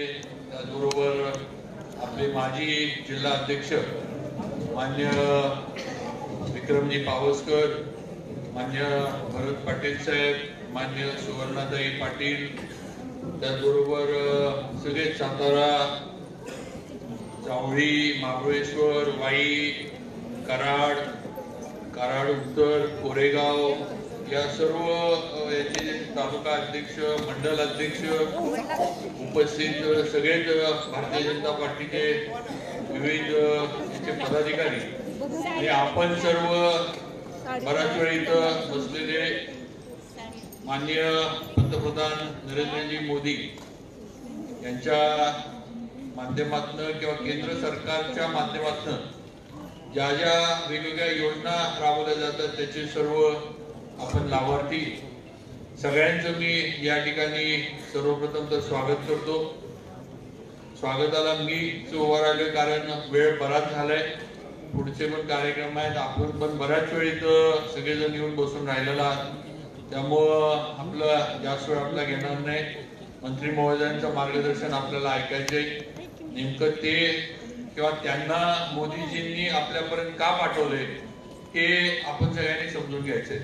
त्याचबरोबर आपले माजी जिल्हा अध्यक्ष मान्य विक्रमजी पावसकर, मान्य भरत पाटील साहेब, मान्य सुवर्णाताई पाटील, त्याचबरोबर सगळे सातारा, जावळी, महाबळेश्वर, वाई, कराड उत्तर, कोरेगाव या सर्व याचे तालुका अध्यक्ष, मंडल अध्यक्ष, उपस्थित सगळेच भारतीय जनता पार्टीचे विविध याचे पदाधिकारी आणि आपण सर्व बराच वेळ इथं बसलेले माननीय पंतप्रधान नरेंद्रजी मोदी यांच्या माध्यमातून किंवा केंद्र सरकारच्या माध्यमातून ज्या ज्या वेगवेगळ्या योजना राबवल्या जातात त्याचे सर्व आपण लाभार्थी सगळ्यांचं मी या ठिकाणी सर्वप्रथम तर स्वागत करतो। स्वागताला मीच उभा राहिलोय कारण वेळ बराच झालाय, पुढचे पण कार्यक्रम आहेत, आपण पण बऱ्याच वेळ इथं सगळेजण येऊन बसून राहिलेला आहात, त्यामुळं आपलं जास्त वेळ आपला घेणार नाही। मंत्री महोदयांचं मार्गदर्शन आपल्याला ऐकायचंय, नेमकं ते किंवा त्यांना मोदीजींनी आपल्यापर्यंत का पाठवले हे आपण सगळ्यांनी समजून घ्यायचंय।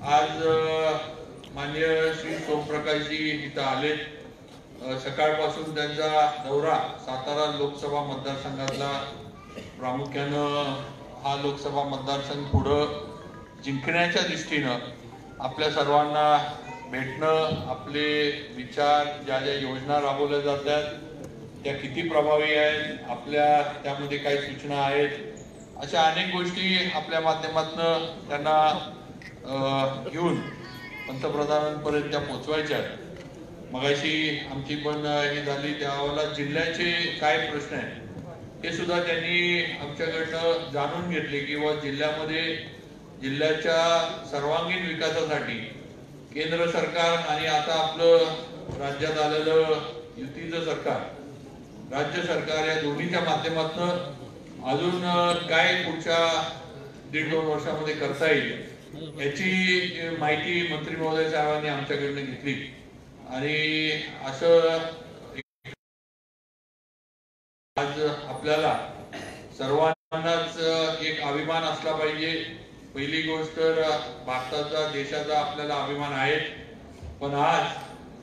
आज माननीय श्री सोमप्रकाशजी इथं आलेत, सकाळपासून त्यांचा दौरा सातारा लोकसभा मतदारसंघातला, प्रामुख्यानं हा लोकसभा मतदारसंघ पुढं जिंकण्याच्या दृष्टीनं आपल्या सर्वांना भेटणं, आपले विचार, ज्या ज्या योजना राबवल्या जातात त्या किती प्रभावी आहेत, आपल्या त्यामध्ये काही सूचना आहेत, अशा अनेक गोष्टी आपल्या माध्यमातून त्यांना घेऊन पंतप्रधानांपर्यंत त्या पोचवायच्या। मगाशी आमची पण ही झाली, त्यावेळेला जिल्ह्याचे काय प्रश्न आहेत हे सुद्धा त्यांनी आमच्याकडनं जाणून घेतले किंवा जिल्ह्याच्या सर्वांगीण विकासासाठी केंद्र सरकार आणि आता आपलं राज्यात आलेलं युतीचं सरकार, राज्य सरकार या दोन्हीच्या माध्यमातून अजून काय पुढच्या 1.5-2 वर्षामध्ये करता येईल याची माहिती मंत्री महोदय साहेबांनी आमच्याकडनं घेतली आणि असं आज आपल्याला सर्वांनाच एक अभिमान असला पाहिजे। पहिली गोष्ट भारताचा, देशाचा आपल्याला अभिमान आहे, पण आज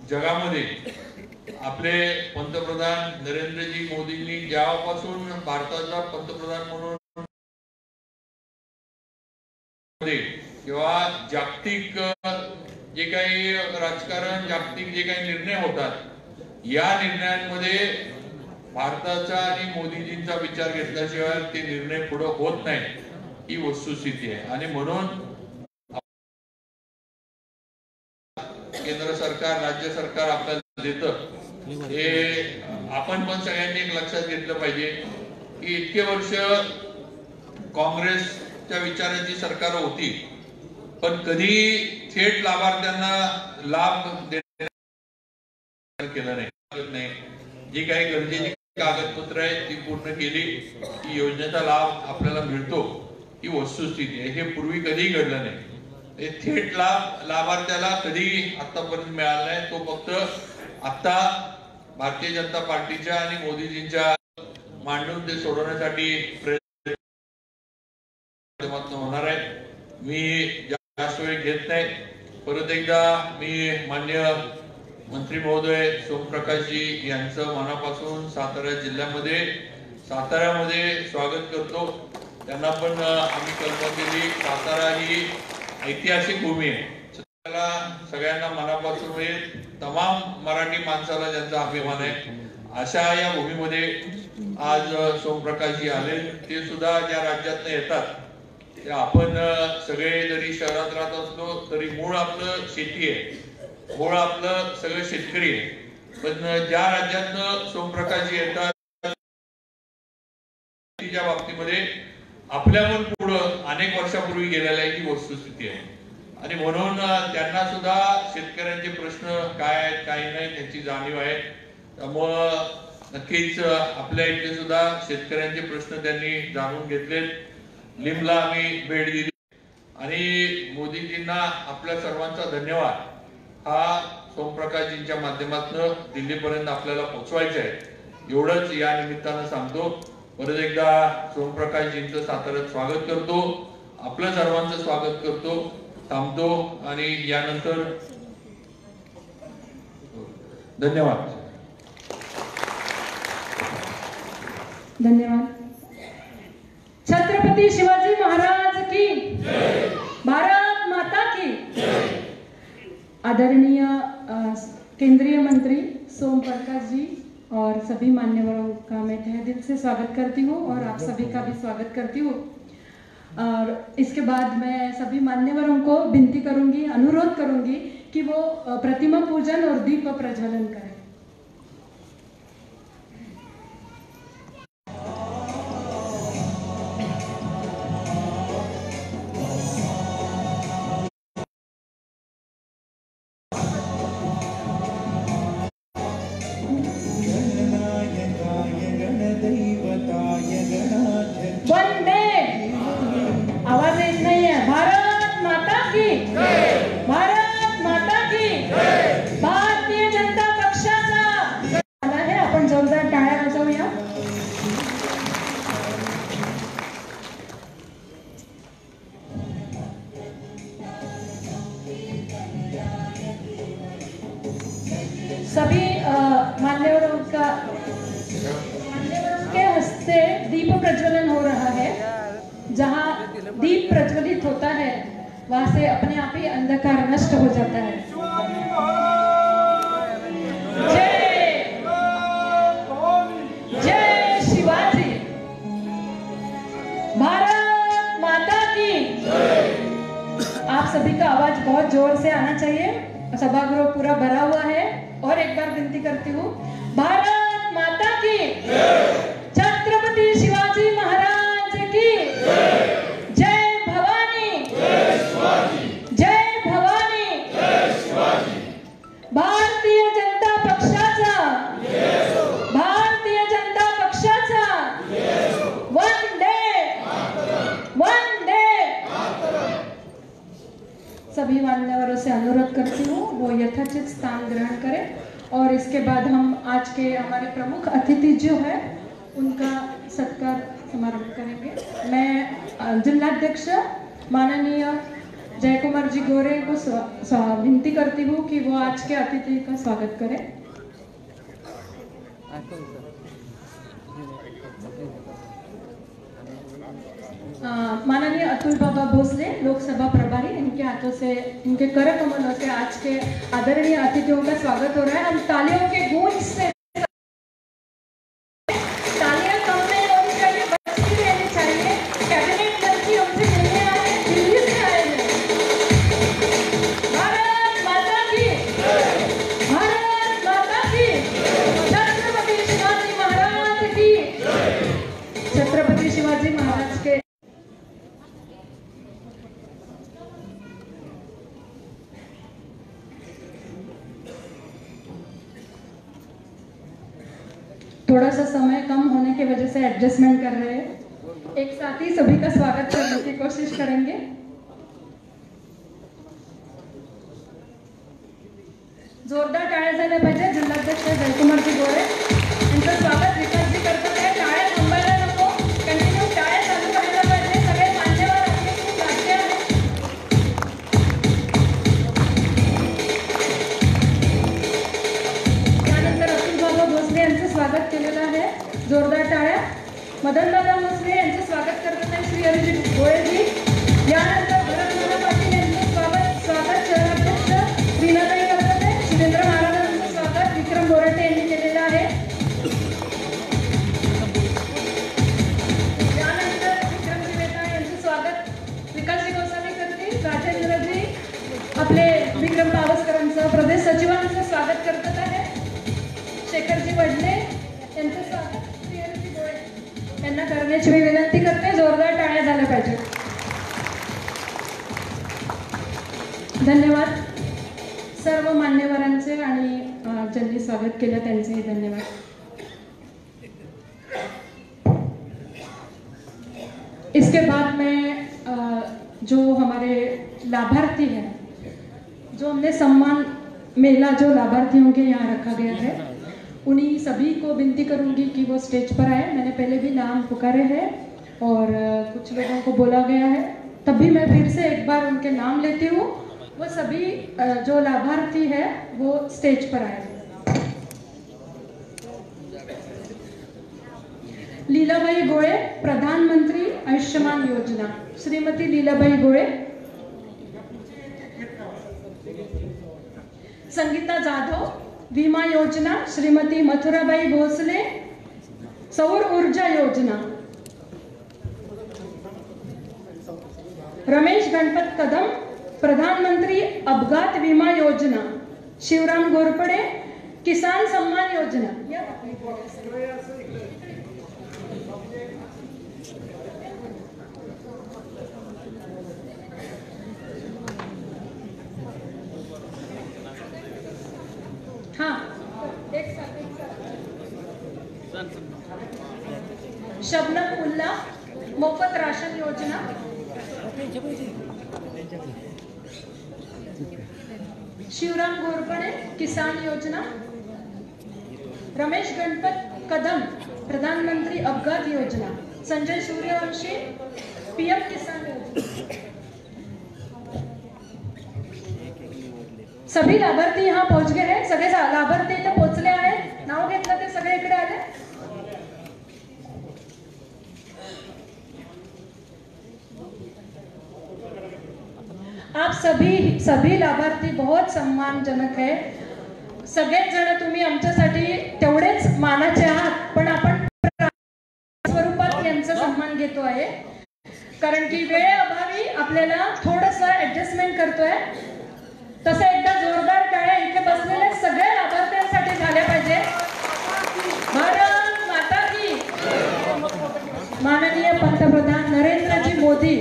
जगामध्ये आपले पंतप्रधान नरेंद्रजी मोदींनी जेव्हापासून भारताचा पंतप्रधान म्हणून किंवा जागतिक जे काही राजकारण, जागतिक जे काही निर्णय होतात या निर्णयांमध्ये भारताचा आणि मोदीजींचा विचार घेतल्याशिवाय ते निर्णय पुढे होत नाही, ही वस्तुस्थिती आहे। आणि म्हणून केंद्र सरकार, राज्य सरकार आपल्याला देतं हे आपण पण सगळ्यांनी एक लक्षात घेतलं पाहिजे की इतके वर्ष काँग्रेसच्या विचाराची सरकार होती, पण कधी थेट लाभार्थ्यांना लाभ देण्याचं केलं नाही। जी काही गरजेची कागदपत्र आहेत ती पूर्ण केली की योजनेचा लाभ आपल्याला मिळतो, ही वस्तुस्थिती आहे। हे पूर्वी कधीही घडलं नाही, हे थेट लाभ लाभार्थ्याला कधी आतापर्यंत मिळाला नाही, तो फक्त आता भारतीय जनता पार्टीच्या आणि मोदीजींच्या मांडून ते सोडवण्यासाठी प्रयत्न होणार आहे। मी जास्त वेळ घेत नाही, परत एकदा मी मान्य मंत्री महोदय सोमप्रकाशजी यांचं मनापासून साताऱ्यामध्ये स्वागत करतो। त्यांना पण आम्ही कल्पना दिली, सातारा ही ऐतिहासिक भूमी आहे, सगळ्यांना मनापासून तमाम मराठी माणसाला ज्यांचा अभिमान आहे, अशा या भूमीमध्ये आज सोमप्रकाशजी आले। ते सुद्धा ज्या राज्यातनं येतात, आपण सगळे जरी शहरात राहत असलो तरी मूळ आपलं शेती आहे, मूळ आपलं सगळं शेतकरी आहे, पण ज्या राज्यातनं सोमप्रकाशजी येतात त्या बाबतीमध्ये आपल्याहून पुढं अनेक वर्षापूर्वी गेलेल्या ही वस्तुस्थिती आहे। आणि म्हणून त्यांना सुद्धा शेतकऱ्यांचे प्रश्न काय आहेत काय नाही त्याची जाणीव आहे, त्यामुळं नक्कीच आपल्या इथे सुद्धा शेतकऱ्यांचे प्रश्न त्यांनी जाणून घेतलेत। लिमला आम्ही भेट दिली आणि मोदीजींना आपल्या सर्वांचा धन्यवाद हा सोमप्रकाशजींच्या माध्यमातून दिल्लीपर्यंत आपल्याला पोहोचवायचं आहे, एवढंच या निमित्तानं सांगतो. परत एकदा सोमप्रकाशजींचं साताऱ्यात स्वागत करतो, आपलं सर्वांचं स्वागत करतो, थांबतो आणि यानंतर धन्यवाद. धन्यवाद. छत्रपती शिवाजी महाराज की जय, भारत माता की जय. आदरणीय केंद्रीय मंत्री सोम प्रकाश जी और सभी मान्यवरों का मैं तहे दिल से स्वागत करती हूँ और आप सभी का भी स्वागत करती हूँ. और इसके बाद मैं सभी मान्यवरों को विनती करूंगी, अनुरोध करूंगी कि वो प्रतिमा पूजन और दीप प्रज्वलन करें. वंदे, आवाज येत नाहीये. भारत माता की जय, भारत माता की जय. भारतीय जनता पक्षाचा आला आहे. आपण जोरदार टाळ्या वाजवूया. सभी मान्यवरों के हस्ते दीप प्रज्वलन हो रहा है. जहाँ दीप प्रज्वलित होता है वहां से अपने आप ही अंधकार नष्ट हो जाता है. जय जय शिवाजी, भारत माता की जय. आप सभी का आवाज बहुत जोर से आना चाहिए. सभागृह पूरा भरा हुआ है. और एक बार विनती करती हूँ, भारत माता की जय, छत्रपति शिवाजी महाराज की जय, जय भवानी, जय शिवाजी, जय भवानी, जय शिवाजी. भारतीय जनता पक्षाचा, भारतीय जनता पक्षाचा वंदे वंदे. सभी मान्यवरों से अनुरोध करती हूँ वो यथाचित स्थान ग्रहण करें. और इसके बाद हम आज के हमारे प्रमुख अतिथि जो है उनका सत्कार समारोह करेंगे. मैं जिलाध्यक्ष माननीय जयकुमार जी गोरे को विनती करती हूँ कि वो आज के अतिथि का स्वागत करें. माननीय अतुल बाबा भोसले लोकसभा प्रभारी, इनके हाथों से, इनके कर कमलों से आज के आदरणीय अतिथियों का स्वागत हो रहा है. हम तालियों के गूंज से, तालियां कम नहीं होनी चाहिए, बचती रहनी चाहिए. कैबिनेट मंत्री हमसे मिलने आए हैं, दिल्ली से आए हैं. भारत माता की, भारत माता की, छत्रपति शिवाजी महाराज की, छत्रपति शिवाजी महाराज के थोड़ा सा समय कम होने की वजह से एडजस्टमेंट कर रहे हैं. एक साथ ही सभी का स्वागत करने की कोशिश करेंगे. जोरदार टाळ्या झाल्या पाहिजे. जिल्हाध्यक्ष जयकुमारजी गोरे यांचं स्वागत विकासजी करतात आहे. टाळ्या थांबायला नको, कंटिन्यू टाळ्या चालू करायला पाहिजे. सगळे मान्यवर आपले खूप लागते आहेत. त्यानंतर अतुल बाबा भोसले यांचं स्वागत केलेलं आहे. जोरदार टाळ्या. मदनदादा भोसले यांचं स्वागत करतात आहे श्री हरिजी गोळेजी. यानंतर भरतदादा पाटील यांचं स्वागत शहराध्यक्ष रीनाताई करतात आहे. शिवेंद्र महाराजांचं स्वागत विक्रम बोराटे यांनी केलेलं आहे. यानंतर विक्रमजी मेहता यांचं स्वागत विकासजी गोसावी करतील. राजेंद्रजी आपले विक्रम पावसकरांचं प्रदेश सचिवांचं स्वागत करतात आहे. शेखरजी वडले यांचं स्वागत श्री हरिजी गोळे यांना करण्याची मी विनंती करते. जोरदार टाळ्या झाल्या पाहिजे. धन्यवाद. सर्व मान्यवरांचे आणि ज्यांनी स्वागत केलं त्यांचेही धन्यवाद. इसके बाद में जो हमारे लाभार्थी हैं, जो हमने सम्मान मेला जो लाभार्थियों के यहाँ रखा गया है, उन्हीं सभी को विनती करूंगी कि वो स्टेज पर आए। मैंने पहले भी नाम पुकारे हैं और कुछ लोगों को बोला गया है, तब भी मैं फिर से एक बार उनके नाम लेती हूँ। वो सभी जो लाभार्थी है वो स्टेज पर आए। लीलाबाई गोळे, प्रधानमंत्री आयुष्मान योजना, श्रीमती लीलाबाई गोळे। संगीता जाधव, विमा योजना, श्रीमती मथुराबाई भोसले, सौर ऊर्जा योजना। रमेश गणपत कदम, प्रधानमंत्री अपघात विमा योजना, शिवराम घोरपडे, किसान सम्मान योजना। हाँ, एक साथ। शबनम उल्ला, मोफत राशन योजना। शिवराम घोरपडे, किसान योजना। रमेश गणपत कदम, प्रधानमंत्री अपघात योजना। संजय सूर्यवंशी, पीएम किसान योजना। सभी लाभार्थी यहाँ पहुंच गए हैं। सगळे लाभार्थी इथे पोहोचले आहेत। नाव घेतलं ते सगळे इकडे आले। आप सभी लाभार्थी बहुत सम्मानजनक है। सगळेच जण तुम्ही आमच्यासाठी तेवढेच मानाचे आहात, पण आपण स्वरूपात यांचा सन्मान घेतो आहे, कारण की वेळेअभावी आपल्याला थोडंसं ऍडजस्टमेंट करतोय। तसं एकदा जोरदार टाळ्या इथे बसलेल्या सगळ्या लाभार्थ्यांसाठी झाल्या पाहिजे। भारत माता की। माननीय पंतप्रधान नरेंद्रजी मोदी,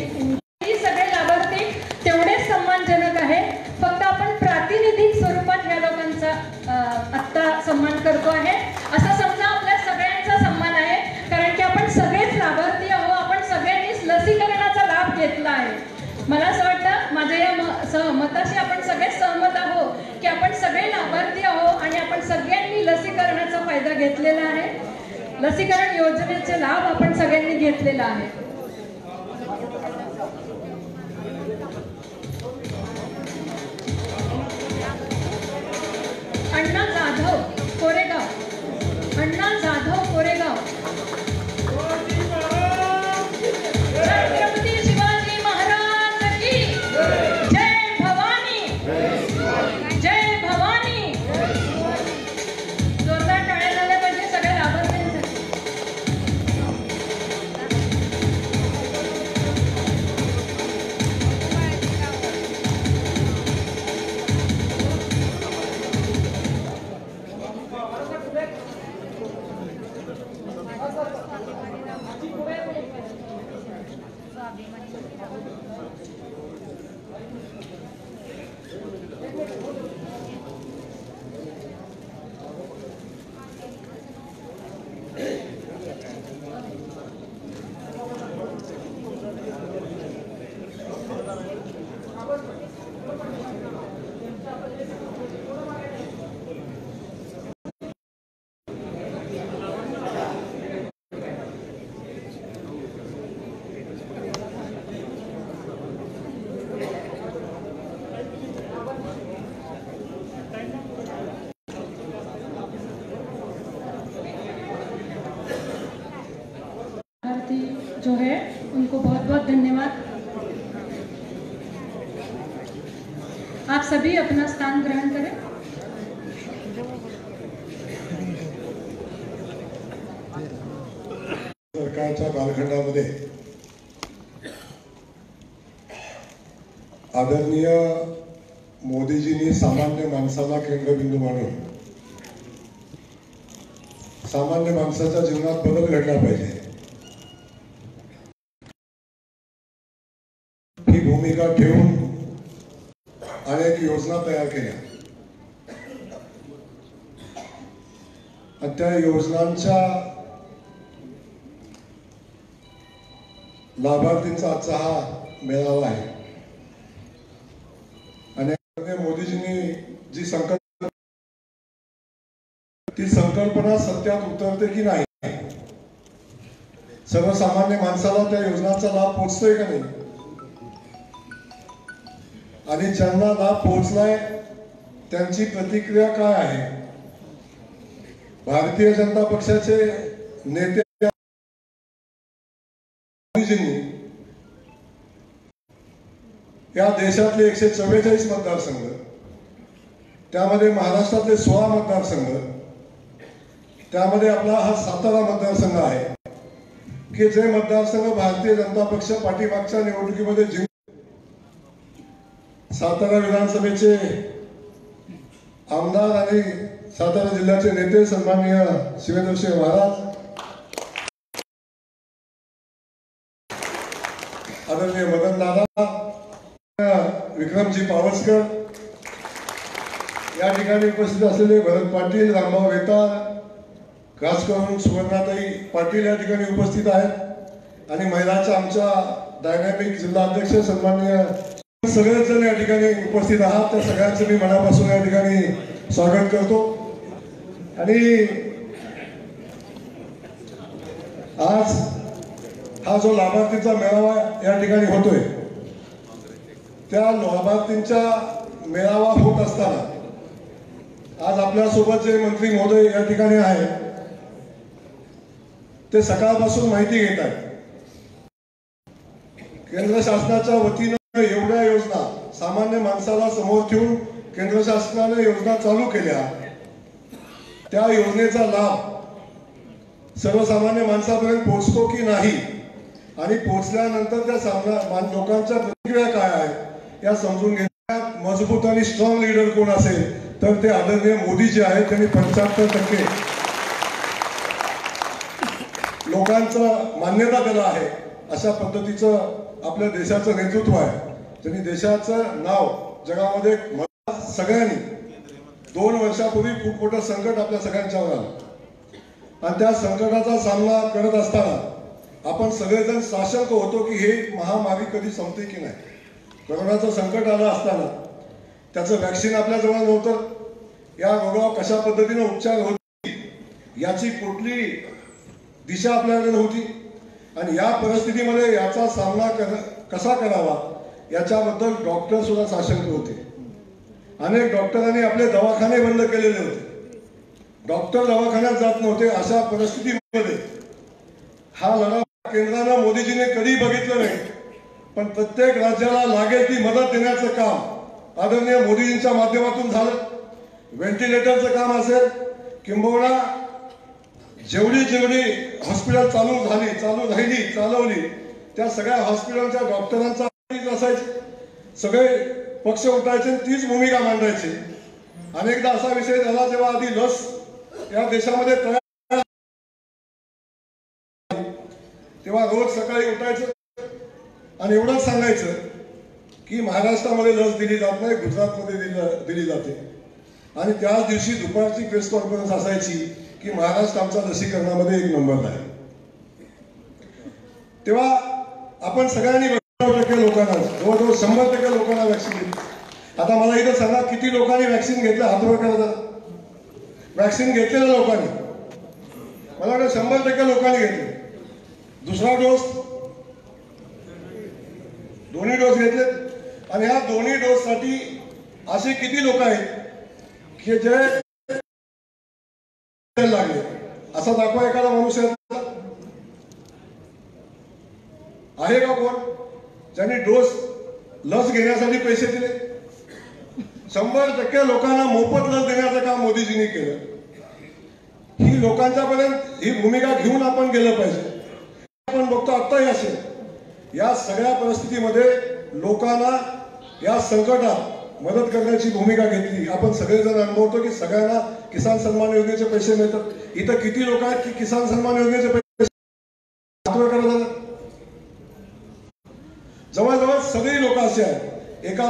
ही सगळे लाभार्थी तेवढेच सम्मानजनक आहे। फक्त आपण प्रातिनिधिक स्वरूपात ह्या लोकांचा आत्ता सन्मान करतो आहे। असं समजा आपल्या सगळ्यांचा सन्मान आहे, कारण की आपण सगळेच लाभार्थी आहोत। आपण सगळ्यांनीच लसीकरणाचा लाभ घेतला आहे। मला असं वाटतं माझ्या या मताशी आपण सगळे सहमत आहोत की आपण सगळे लाभार्थी आहोत आणि आपण सगळ्यांनी लसीकरणाचा फायदा घेतलेला आहे। लसीकरण योजनेचे लाभ आपण सगळ्यांनी घेतलेला आहे। अण्णा जाधव कोरेगाव, अण्णा जाधव कोरेगाव। छत्रपती शिवाजी महाराज की जय भवानी, जय भवानी। जोरदार टाळ्या झाल्या पाहिजे सगळ्या लाभार्थ्यांसाठी। जो है उनको बहुत बहुत धन्यवाद। आप सभी अपना स्थान ग्रहण करें। सरकारच्या कालखंडामध्ये आदरणीय मोदीजींनी सामान्य माणसाला केंद्रबिंदू मानून सामान्य माणसाच्या जीवनात बदल घडला पाहिजे ही भूमिका ठेवून अनेक योजना तयार केल्या आणि त्या योजनांच्या लाभार्थींचा आजचा हा मेळावा आहे। आणि मोदीजींनी जी संकल्पना ती संकल्पना सत्यात उतरते की नाही, सर्वसामान्य माणसाला त्या योजनांचा लाभ पोहोचतोय का नाही, आणि ज्यांना लाभ पोहोचलाय त्यांची प्रतिक्रिया काय आहे. भारतीय जनता पक्षाचे नेते या देशातले 144 मतदारसंघ, त्यामध्ये महाराष्ट्रातले 16 मतदारसंघ, त्यामध्ये आपला हा सातारा मतदारसंघ आहे की जे मतदारसंघ भारतीय जनता पक्ष पाठीमागच्या निवडणुकीमध्ये जिंकले. सातारा विधानसभेचे आमदार आणि सातारा जिल्ह्याचे नेते सन्माननीय शिवेंद्रसिंह महाराज, आदरणीय मदन दादा, विक्रमजी पावसकर, या ठिकाणी उपस्थित असलेले भरत पाटील, रामभाऊ वेताळ, खास करून सुवर्णाताई पाटील या ठिकाणी उपस्थित आहेत, आणि महिलांच्या आमच्या डायनॅमिक जिल्हा अध्यक्ष सन्माननीय सगळेच जण या ठिकाणी उपस्थित आहात. त्या सगळ्यांचं मी मनापासून या ठिकाणी स्वागत करतो. आणि आज हा जो लाभार्थींचा मेळावा या ठिकाणी होतोय, त्या लाभार्थींचा मेळावा होत असताना आज आपल्यासोबत जे मंत्री महोदय या ठिकाणी आहेत ते सकाळपासून माहिती घेत आहेत. केंद्र शासनाच्या वतीनं एवढ्या योजना सामान्य माणसाला समोर ठेवून केंद्र शासनाने योजना चालू केल्या, त्या योजनेचा लाभ सर्वसामान्य माणसापर्यंत पोहोचतो की नाही, आणि पोहोचल्यानंतर त्या लोकांच्या प्रतिक्रिया काय आहेत या समजून घेण्यात मजबूत आणि स्ट्रॉंग लीडर कोण असेल तर ते आदरणीय मोदी जे आहेत. त्यांनी 75% लोकांचं मान्यता दिलं आहे. अशा पद्धतीचं आपल्या देशाचं नेतृत्व आहे. त्यांनी देशाचं नाव जगामध्ये सगळ्यांनी 2 वर्षापूर्वी खूप मोठं संकट आपल्या सगळ्यांच्यावर आलं, आणि त्या संकटाचा सामना करत असताना आपण सगळेजण साशंक होतो की हे महामारी कधी संपते की नाही. कोरोनाचं संकट आलं असताना त्याचं वॅक्सिन आपल्याजवळ नव्हतं, या रोगावर कशा पद्धतीने उपचार होतील याची कुठली दिशा आपल्याकडे नव्हती, आणि या परिस्थितीमध्ये याचा सामना कसा करावा याच्याबद्दल डॉक्टर सुद्धा साशंक होते. अनेक डॉक्टरांनी आपले दवाखाने बंद केलेले होते, डॉक्टर दवाखान्यात जात नव्हते. अशा परिस्थितीमध्ये हा लढा केंद्रानं मोदीजीने कधी बघितलं नाही, पण प्रत्येक राज्याला लागेल ती मदत देण्याचं काम आदरणीय मोदीजींच्या माध्यमातून झालं. व्हेंटिलेटरचं काम असेल, किंबहुना जेवढी हॉस्पिटल चालवली त्या सगळ्या हॉस्पिटलच्या डॉक्टरांचा असायचे, सगळे पक्ष उठायचे, तीच भूमिका मांडायची. अनेकदा असा विषय झाला जेव्हा आधी लस या देशामध्ये तयार, तेव्हा रोज सकाळी उठायचं आणि एवढंच सांगायचं की महाराष्ट्रामध्ये लस दिली जात नाही, गुजरातमध्ये दिली जाते, आणि त्याच दिवशी दुपारची प्रेस कॉन्फरन्स असायची की महाराष्ट्र आमचा लसीकरणामध्ये 1 नंबरला आहे. तेव्हा आपण सगळ्यांनी 90% लोकांना, जवळजवळ 100% लोकांना वॅक्सिन घेतली. आता मला इथं सांगा किती लोकांनी वॅक्सिन घेतलं, हातवर करा. वॅक्सिन घेतलेल्या लोकांनी मला वाटतं 100% लोकांनी घेतले. दुसरा डोस, दोन्ही डोस घेतले, आणि ह्या दोन्ही डोस साठी असे किती लोक आहेत की जे लागले असा दाखवा एखादा मनुष्य आहे का कोण ज्यांनी लस घेण्यासाठी पैसे दिले. 100% लोकांना मोफत लस देण्याचं काम मोदीजींनी केलं. ही लोकांच्या पर्यंत ही भूमिका घेऊन आपण गेलं पाहिजे. आपण बघतो आत्ताही असेल, या सगळ्या परिस्थितीमध्ये लोकांना या संकटात मदत करण्याची भूमिका घेतली. आपण सगळेजण अनुभवतो की सगळ्यांना किसान सन्मान योजनेचे पैसे मिळतात. इथं किती लोक आहेत की किसान सन्मान योजनेचे पैसे जवळजवळ सगळी लोक असे आहेत, एका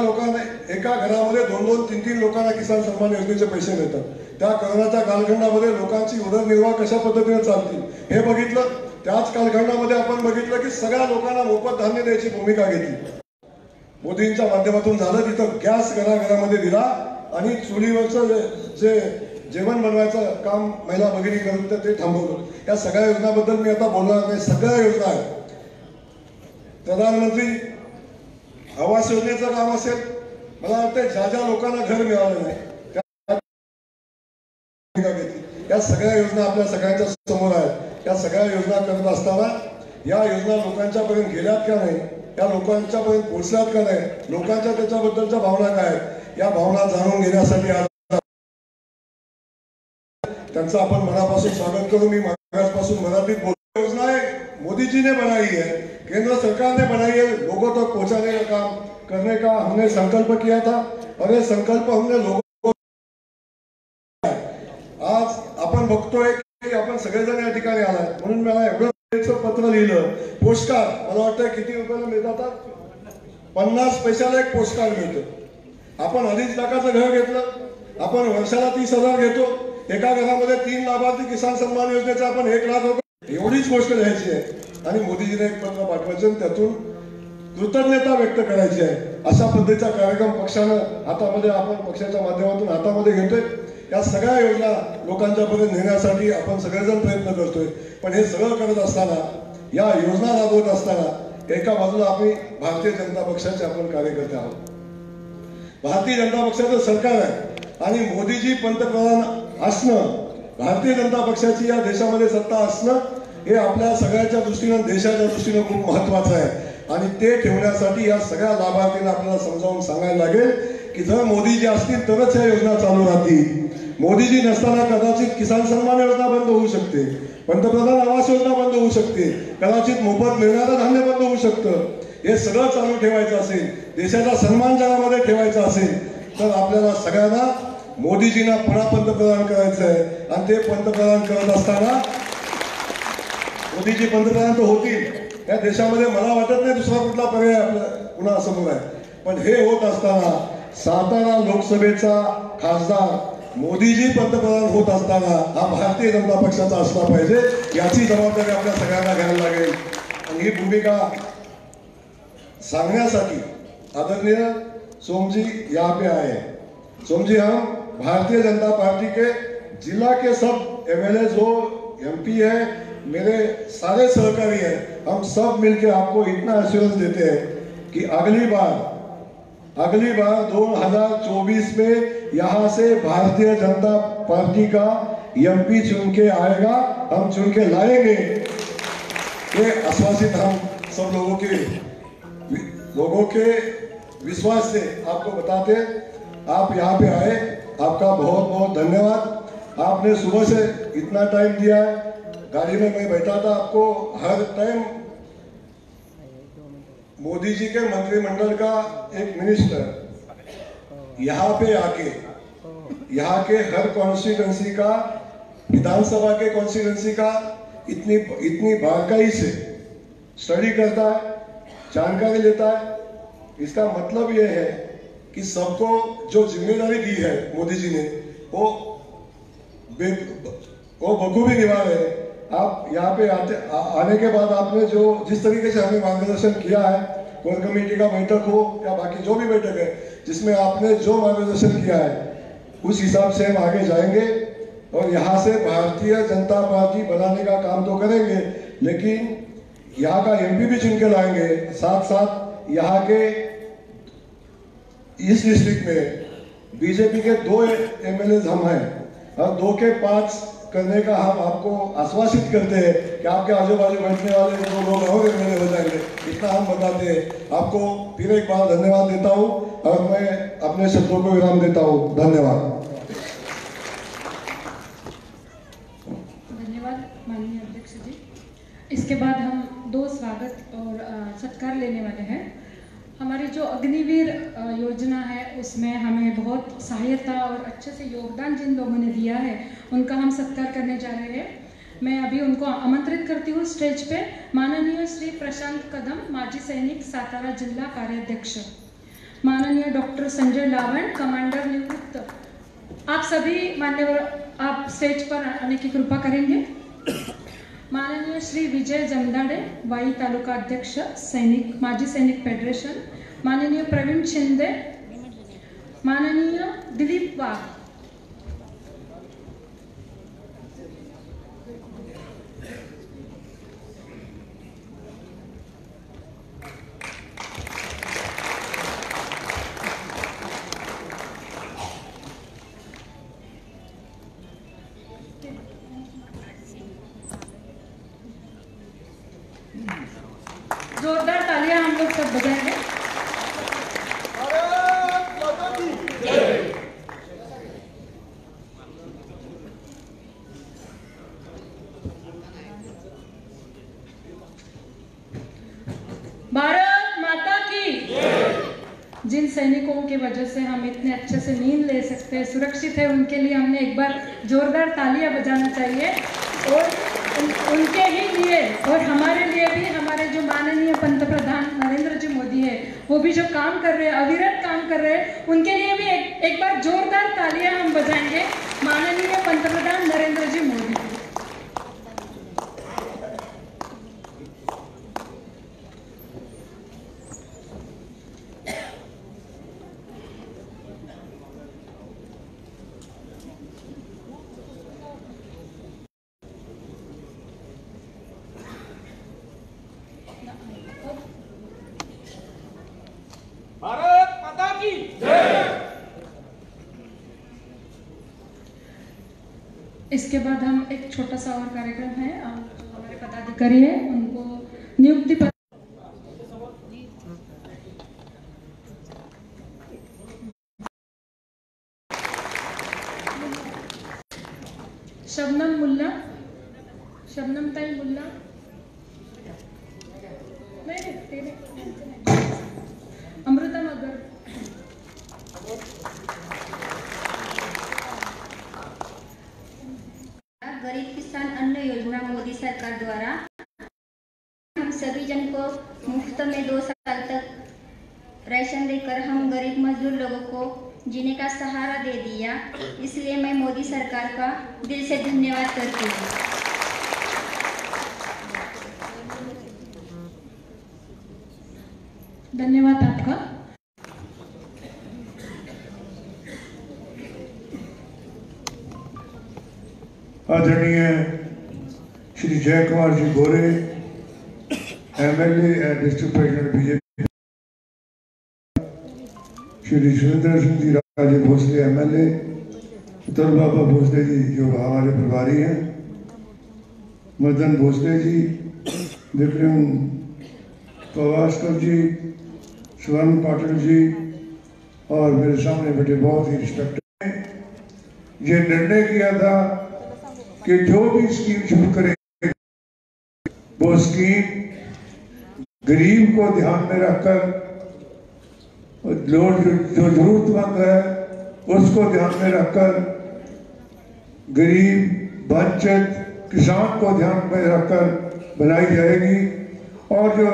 घरामध्ये 2-2, 3-3 लोकांना किसान सन्मान योजनेचे पैसे मिळतात. त्या कोरोनाच्या कालखंडामध्ये लोकांची उदरनिर्वाह कशा पद्धतीने चालतील हे बघितलं. त्याच कालखंडामध्ये आपण बघितलं की सगळ्या लोकांना मोफत धान्य द्यायची भूमिका घेतली. मोदींच्या माध्यमातून झालं. तिथं गॅस घराघरामध्ये दिला, आणि चुलीवरचं जे जेवण बनवायचं काम महिला भगिनी करत तर ते थांबवलं. या सगळ्या योजनाबद्दल मी आता बोलणार नाही. सगळ्या योजना आहेत. प्रधानमंत्री आवास योजनेचं काम असेल, मला वाटतं ज्या ज्या लोकांना घर मिळालं नाही या सगळ्या योजना आपल्या सगळ्यांच्या समोर आहेत. या सगळ्या योजना करत असताना या योजना लोकांच्या पर्यंत गेल्यात का नाही, या लोकांच्या पर्यंत पोहोचल्यात का नाही, लोकांच्या त्याच्याबद्दलच्या भावना काय आहेत, या भावना जाणून घेण्यासाठी आज त्यांचं आपण मनापासून स्वागत करू. मी मागासपासून मराठीत बोलतो. योजना मोदीजी ने बनाई है, केंद्र सरकार ने बनाई है. लोगों तक पहुंचाने का काम करने का हमने संकल्प किया था और ये संकल्प हमने लोगों आज आपण बघतोय की आपण सगळेजण या ठिकाणी आलाय. म्हणून मला एवढं पत्र लिहिलं. पोस्टकार्ड मला वाटतं किती रुपयाला मिळतात? 50 पैशाला एक पोस्टकार्ड मिळतं. आपण 2.5 लाखाचं घर घेतलं, आपण वर्षाला 30,000 घेतो. एका घरामध्ये 3 लाभार्थी किसान सन्मान योजनेचा आपण 1 लाख रुपये, एवढीच गोष्ट घ्यायची आहे आणि मोदीजीने एक पत्र पाठवायचं आणि त्यातून कृतज्ञता व्यक्त करायची आहे. अशा पद्धतीचा कार्यक्रम पक्षानं हातामध्ये, आपण पक्षाच्या माध्यमातून हातामध्ये घेतोय. या सगळ्या योजना लोकांच्या पर्यंत नेण्यासाठी आपण सगळेजण प्रयत्न करतोय. पण हे सगळं करत असताना, या योजना राबवत असताना एका बाजूला आपण भारतीय जनता पक्षाचे आपण कार्यकर्ते आहोत. भारतीय जनता पक्षाचं सरकार आहे आणि मोदीजी पंतप्रधान असणं, भारतीय जनता पक्षाची या देशामध्ये सत्ता असणं हे आपल्या सगळ्याच्या दृष्टीनं, देशाच्या दृष्टीनं खूप महत्वाचं आहे. आणि ते ठेवण्यासाठी या सगळ्या लाभार्थींना आपल्याला समजावून सांगायला लागेल की जर मोदीजी असतील तरच या योजना चालू राहतील. मोदीजी नसताना कदाचित किसान सन्मान योजना बंद होऊ शकते, पंतप्रधान आवास योजना बंद होऊ शकते, कदाचित मोफत मिळणारं धान्य बंद होऊ शकतं. हे सगळं चालू ठेवायचं असेल, देशाचा सन्मान जगामध्ये ठेवायचा असेल तर आपल्याला सगळ्यांना मोदीजींना पुन्हा पंतप्रधान करायचं आहे. आणि ते पंतप्रधान करत असताना मोदीजी पंतप्रधान तर होतील या देशामध्ये, मला वाटत नाही दुसरा कुठला पर्याय आपल्या पुन्हा समोर आहे. पण हे होत असताना सातारा लोकसभेचा खासदार मोदीजी पंतप्रधान होत असताना हा भारतीय जनता पक्षाचा असला पाहिजे, याची जबाबदारी आपल्या सगळ्यांना घ्यायला लागेल. आणि ही भूमिका सांगण्यासाठी आदरणीय सोमजी यहाँ पे आए. सोमजी, हम भारतीय जनता पार्टी के जिला के सब एमएलए जो एमपी है, मेरे सारे सहकारी हैं, हम सब मिलकर आपको इतना एश्योरेंस देते हैं कि अगली बार 2024 में यहाँ से भारतीय जनता पार्टी का एमपी चुन के आएगा, हम चुन के लाएंगे. ये आश्वासित हम सब लोगों के विश्वास से आपको बताते. आप यहाँ पे आए, आपका बहुत बहुत धन्यवाद. आपने सुबह से इतना टाइम दिया है. गाड़ी में मैं बैठा था, आपको हर टाइम मोदी जी के मंत्रिमंडल का एक मिनिस्टर यहाँ पे आके यहाँ के हर कॉन्स्टिट्यूंसी का, विधानसभा के कॉन्स्टिट्यूंसी का इतनी बारीकी से स्टडी करता है, जानकारी लेता है. इसका मतलब यह है कि सबको जो जिम्मेदारी दी है मोदी जी ने वो बखूबी निभा रहे हैं. आप यहाँ पे आने के बाद आपने जो जिस तरीके से हमें मार्गदर्शन किया है, कोर कमेटी का बैठक हो या बाकी जो भी बैठक है, जिसमें आपने जो मार्गदर्शन किया है उस हिसाब से हम आगे जाएंगे और यहाँ से भारतीय जनता पार्टी बनाने का काम तो करेंगे, लेकिन यहाँ का एमपी भी चुन के लाएंगे. साथ साथ यहाँ के इस डिस्ट्रिक्ट में बीजेपी के 2 एमएलए हम हैं और 2 के 5 करने का हम आपको आश्वासित करते हैं कि आपके आजू बाजू बैठने वाले जो लोग और एमएलए हो जाएंगे. इतना हम बताते हैं. आपको फिर एक बार धन्यवाद देता हूँ और मैं अपने शब्दों को विराम देता हूँ. धन्यवाद. धन्यवाद माननीय अध्यक्ष जी. इसके बाद हम 2 स्वागत और सत्कार लेने वाले हैं. हमारी जो अग्निवीर योजना है उसमें हमें बहुत सहायता और अच्छे से योगदान जिन लोगों ने दिया है उनका हम सत्कार करने जा रहे हैं. मैं अभी उनको आमंत्रित करती हूँ स्टेज पे. माननीय श्री प्रशांत कदम, माजी सैनिक, सातारा जिला कार्याध्यक्ष. माननीय डॉक्टर संजय लावण, कमांडर निवृत्त. आप सभी मान्यवर आप स्टेज पर आने की कृपा करेंगे. माननीय श्री विजय जमदाडे, वाई तालुका अध्यक्ष, सैनिक, माजी सैनिक फेडरेशन. माननीय प्रवीण शिंदे. माननीय दिलीप वाघ. सैनिकों की वजह से हम इतने अच्छे से नींद ले सकते हैं, सुरक्षित है, उनके लिए हमने एक बार जोरदार तालियां बजाना चाहिए। और उनके ही लिए और हमारे लिए भी हमारे जो माननीय पंतप्रधान नरेंद्र जी मोदी है, वो भी जो काम कर रहे हैं, अविरत काम कर रहे हैं, उनके लिए भी एक बार जोरदार तालियां हम बजाएंगे माननीय पंतप्रधान नरेंद्र जी मोदी। भारत माता की जय। इसके बाद हम एक छोटा सा और कार्यक्रम है, हमारे पदाधिकारी है उनको नियुक्ति पत्र शबनम मुल्ला, शबनम ताई मुल्ला, नहीं तेरे अमृता मगर, गरीब किसान अन्न योजना मोदी सरकार द्वारा हम सभी जन को मुफ्त में 2 साल तक राशन देकर हम गरीब मजदूर लोगों को जीने का सहारा दे दिया। इसलिए मैं मोदी सरकार का दिल से धन्यवाद करती हूँ। धन्यवाद आपका। आदरणीय Shri Jay Kumar ji Gore, MLA and district president BJP, Shri Surendra Singh ji Raje Bhosale MLA, उत्तल बाबा भोसले जी जो हमारे प्रभारी हैं, मदन भोसले जी, विक्रम पवास्कर जी, स्वर्ण पाटिल जी और मेरे सामने बैठे बहुत ही रिस्पेक्टेड हैं। ये निर्णय किया था कि जो भी स्कीम शुरू करें वो स्कीम गरीब को ध्यान में रखकर, जो जरूरतमंद है उसको ध्यान में रखकर, गरीब वंचित किसान को ध्यान में रखकर बनाई जाएगी। और जो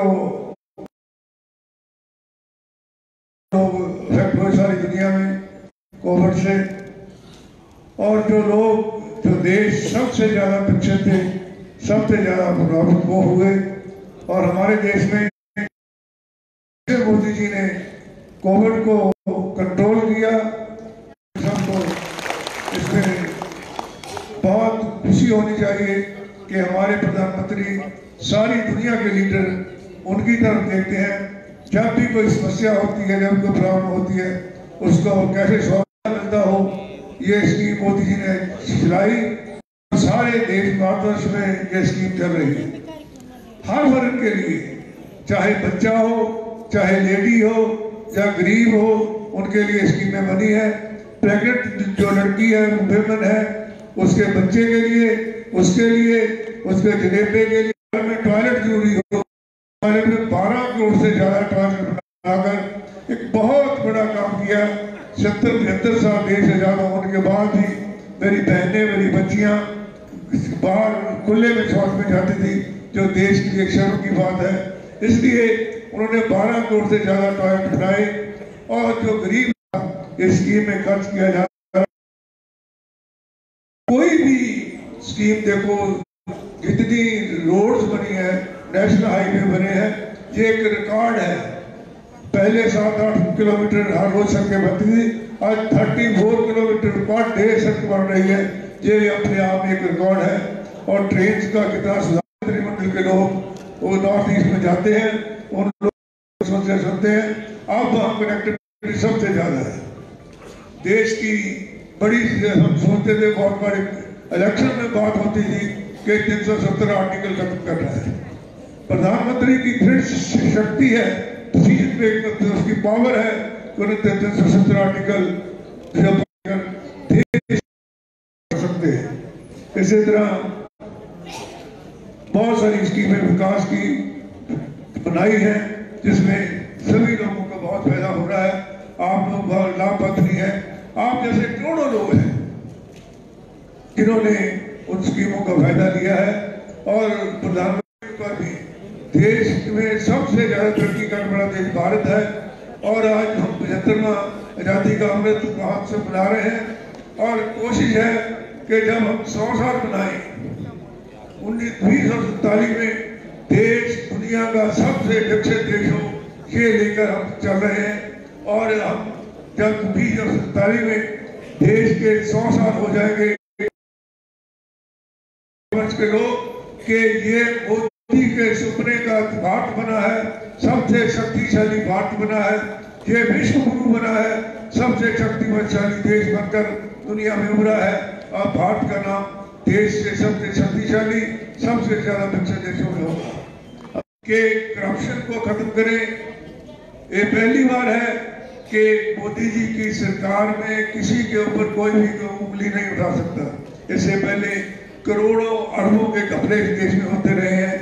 लोग इफेक्ट हुए सारी दुनिया में कोविड से, और जो लोग जो देश सबसे ज्यादा पीछे थे, सबसे ज्यादा प्रभावित वो हुए, और हमारे देश में मोदी जी ने कोविड को कंट्रोल किया। सबको इसमें बहुत खुशी होनी चाहिए कि हमारे प्रधानमंत्री सारी दुनिया के लीडर उनकी तरफ देखते हैं। जब भी कोई समस्या होती है, जब कोई प्रॉब्लम होती है, उसको कैसे सॉल्व मिलता हो, ये स्कीम मोदी जी ने चलाई। सारे देश भारतवर्ष में ये स्कीम चल रही है हर वर्ग के लिए, चाहे बच्चा हो, चाहे लेडी हो, चाहे गरीब हो, उनके लिए स्कीमें बनी है। प्रेग्नेंट जो लड़की है, वुमेन है, उसके बच्चे के लिए, उसके लिए, उसके जनेपे के लिए टॉयलेट जरूरी हो। टॉयलेट में 12 करोड़ से ज्यादा टॉयलेट बनाकर एक बहुत बड़ा काम किया। 70-75 साल देश आजाद होने के बाद भी मेरी बहनें, मेरी बच्चियां बाहर खुले में शौच में जाती थी, जो देश के लिए शर्म की बात है। इसलिए उन्होंने 12 करोड़ से ज्यादा टॉयलेट बनाए, और जो गरीब इस स्कीम में खर्च किया जाता है। कोई भी स्कीम देखो, जितनी रोड्स बनी है, नेशनल हाईवे बने हैं, ये एक रिकॉर्ड है। पहले 7-8 किलोमीटर हर रोज सड़कें बनती थी, आज 34 किलोमीटर पर डे सड़क बन रही है। ये अपने आप में एक रिकॉर्ड है। और ट्रेन का कितना सुधार, मंडल के लोग वो नॉर्थ ईस्ट में जाते हैं, उन लोग समस्या सुनते हैं। अब हम कनेक्टिविटी सबसे ज्यादा है देश की। बड़ी हम सोचते थे, बहुत बड़े इलेक्शन में बात होती थी कि 370 आर्टिकल खत्म करना है। प्रधानमंत्री की दृढ़ शक्ति है, उसकी पावर है, 370 आर्टिकल कर सकते हैं। इसी तरह बहुत सारी स्कीमें विकास की बनाई है, जिसमें सभी लोगों को बहुत फायदा हो रहा है। आप लोग बहुत लाभपात्री हैं। आप जैसे करोड़ों लोग हैं जिन्होंने उन स्कीमों का फायदा लिया है और प्रधानमंत्री पर भी देश में सबसे ज्यादा तरक्की करने वाला देश भारत है। और आज हम 75वां आजादी का अमृत महोत्सव मना रहे हैं और कोशिश है कि जब हम 100 साल बनाए 1947 में देश दुनिया का सबसे विकसित देश हो, ये लेकर हम चल रहे हैं। और हम जब 2047 में देश के 100 साल हो जाएंगे के लोग कि ये मोदी के सपने का भारत बना है, सबसे शक्तिशाली भारत बना है, ये विश्व गुरु बना है, सबसे शक्तिशाली देश बनकर दुनिया में उभरा है। और भारत का नाम देश से सबसे शक्तिशाली, सबसे ज्यादा विकसित देशों में होगा। कि करप्शन को खत्म करें, ये पहली बार है कि मोदी जी की सरकार में किसी के ऊपर कोई भी उंगली नहीं उठा सकता। इससे पहले करोड़ों अरबों के घपले इस देश में होते रहे हैं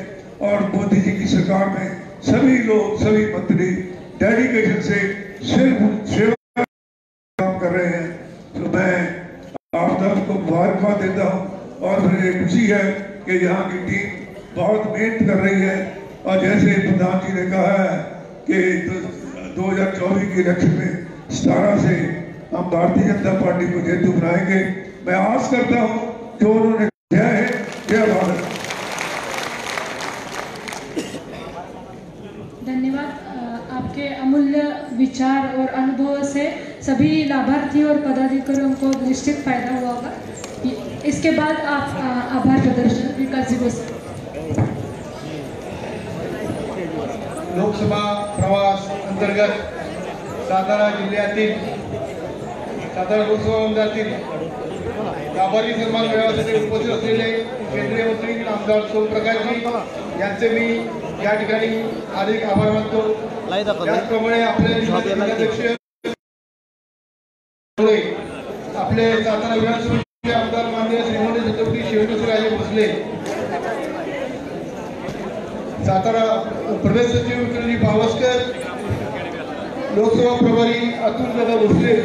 और मोदी जी की सरकार में सभी लोग, सभी मंत्री डेडिकेशन से सिर्फ सेवा काम कर रहे हैं। तो मैं आप सबको मुबारकबाद देता हूँ और मुझे खुशी है कि यहाँ की टीम बहुत मेहनत कर रही है। और जैसे प्रधान जी ने कहा है कि 2024 के इलेक्शन में 17 से हम भारतीय जनता पार्टी को जेतू बनाएंगे। मैं आस करता हूँ जो उन्होंने जय है, जय भारत। धन्यवाद। आपके अमूल्य विचार और अनुभव से सभी लाभार्थी और पदाधिकारियों को निश्चित फायदा हुआ होगा। इसके बाद आप आभार प्रदर्शन विकास जी बस। लोकसभा प्रवास अंतर्गत सातारा जिल्ह्यातील सातारा लोकसभा मतदारसंघातील लाभार्थी सन्मान मेळाव्यासाठी उपस्थित असलेले केंद्रीय मंत्री आमदार सोमप्रकाशजी यांचे मी या ठिकाणी हार्दिक आभार मानतो। त्याचप्रमाणे आपले जिल्हाध्यक्ष आपले सातारा विधानसभेचे आमदार माननीय श्रीमंत छत्रपती शिवेंद्रराजे भोसले, सातारा प्रदेश सचिव विक्रमजी पावसकर, लोकसभा प्रभारी अतुल दादा भोसले,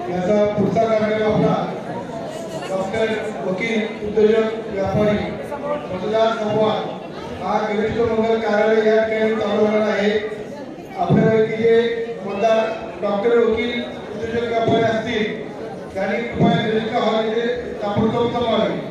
याचा पुढचा कार्यक्रम आपला डॉक्टर, वकील, उद्योजक, व्यापारी मतदार संवाद हा कनिष्ठ मंगल कार्यालय या ठिकाणी चालू होणार आहे। आपल्यापैकी जे मतदार डॉक्टर, वकील, उद्योजक, व्यापारी असतील त्यांनी कृपया निरीक्षक हॉल इथे ताबडतोब थांबावे।